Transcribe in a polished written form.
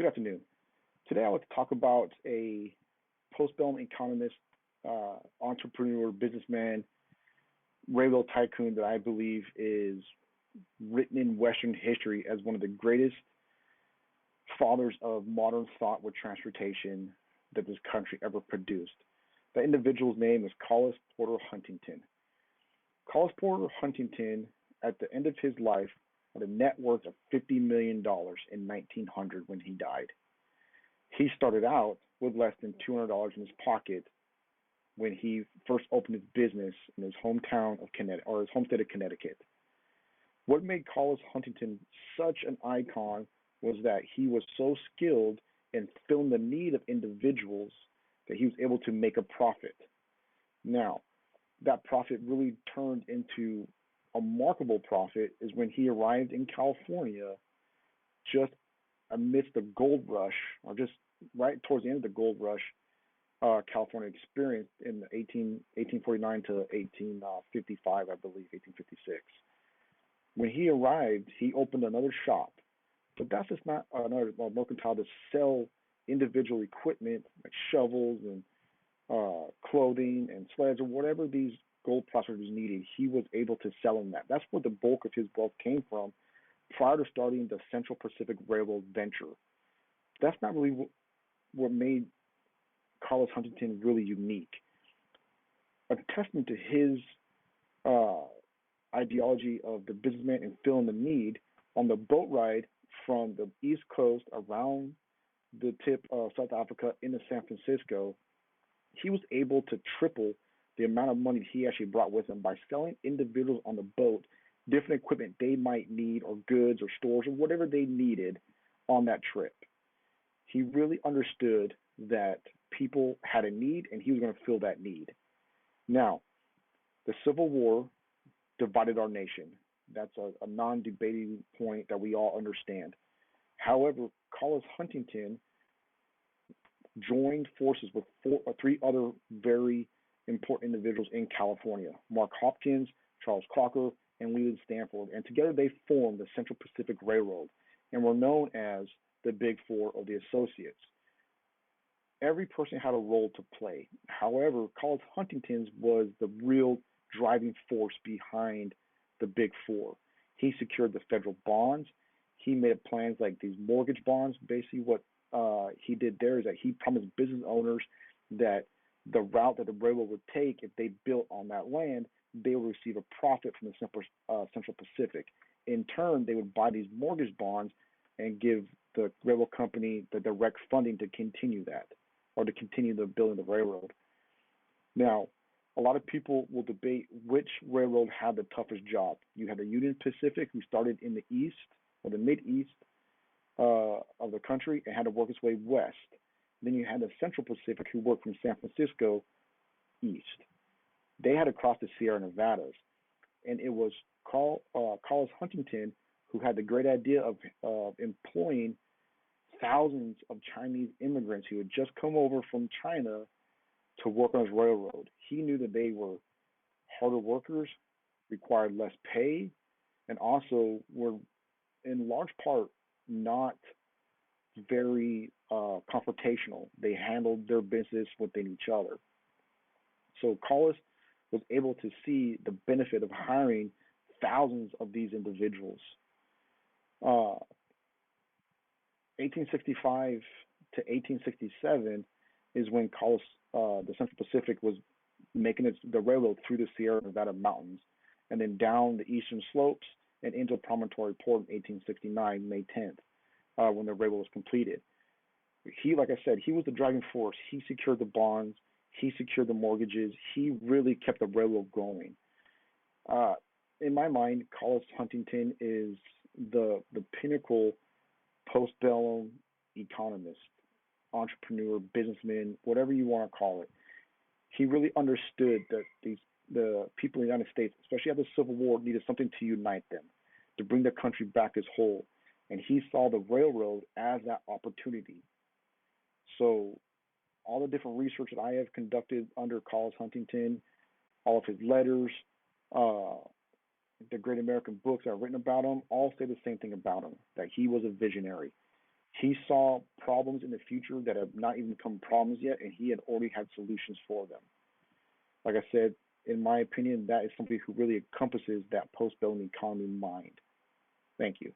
Good afternoon. Today I want to talk about a postbellum economist, entrepreneur, businessman, railroad tycoon that I believe is written in Western history as one of the greatest fathers of modern thought with transportation that this country ever produced. The individual's name is Collis Porter Huntington. Collis Porter Huntington, at the end of his life, had a net worth of $50 million in 1900 when he died. He started out with less than $200 in his pocket when he first opened his business in his hometown of Connecticut, or his home state of Connecticut. What made Collis Huntington such an icon was that he was so skilled in filling the need of individuals that he was able to make a profit. Now, that profit really turned into a remarkable profit is when he arrived in California just amidst the gold rush, or just right towards the end of the gold rush California experienced in 1849 to 1855, I believe, 1856. When he arrived, he opened another shop, but that's just not another mercantile to sell individual equipment like shovels and clothing and sleds or whatever these gold prospectors needed. He was able to sell them that. That's where the bulk of his wealth came from prior to starting the Central Pacific Railroad venture. That's not really what made Collis Huntington really unique. A testament to his ideology of the businessman and filling the need, on the boat ride from the East Coast around the tip of South Africa into San Francisco, he was able to triple the amount of money he actually brought with him by selling individuals on the boat different equipment they might need, or goods or stores or whatever they needed on that trip. He really understood that people had a need and he was going to fill that need. Now, the Civil War divided our nation. That's a non-debating point that we all understand. However, Collis Huntington joined forces with three other very important individuals in California: Mark Hopkins, Charles Crocker, and Leland Stanford. And together they formed the Central Pacific Railroad and were known as the Big Four of the Associates. Every person had a role to play. However, Collis Huntington's was the real driving force behind the Big Four. He secured the federal bonds. He made plans like these mortgage bonds. Basically, what he did there is that he promised business owners that the route that the railroad would take, if they built on that land, they would receive a profit from the Central Pacific. In turn, they would buy these mortgage bonds and give the railroad company the direct funding to continue that, or to continue the building of the railroad. Now, a lot of people will debate which railroad had the toughest job. You had the Union Pacific, who started in the east, or the mid-east of the country, and had to work its way west. Then you had the Central Pacific, who worked from San Francisco east. They had to cross the Sierra Nevadas, and it was Collis Huntington who had the great idea of employing thousands of Chinese immigrants who had just come over from China to work on his railroad. He knew that they were harder workers, required less pay, and also were in large part not very confrontational. They handled their business within each other. So Collis was able to see the benefit of hiring thousands of these individuals. 1865 to 1867 is when Collis, the Central Pacific, was making the railroad through the Sierra Nevada mountains and then down the eastern slopes and into Promontory Port in 1869, May 10th, when the railroad was completed. He, like I said, he was the driving force. He secured the bonds. He secured the mortgages. He really kept the railroad going. In my mind, Collis Huntington is the pinnacle postbellum economist, entrepreneur, businessman, whatever you want to call it. He really understood that the people in the United States, especially after the Civil War, needed something to unite them, to bring the country back as whole. And he saw the railroad as that opportunity. So all the different research that I have conducted under Collis Huntington, all of his letters, the great American books that are written about him, all say the same thing about him, that he was a visionary. He saw problems in the future that have not even become problems yet, and he had already had solutions for them. Like I said, in my opinion, that is somebody who really encompasses that post-Belgian economy mind. Thank you.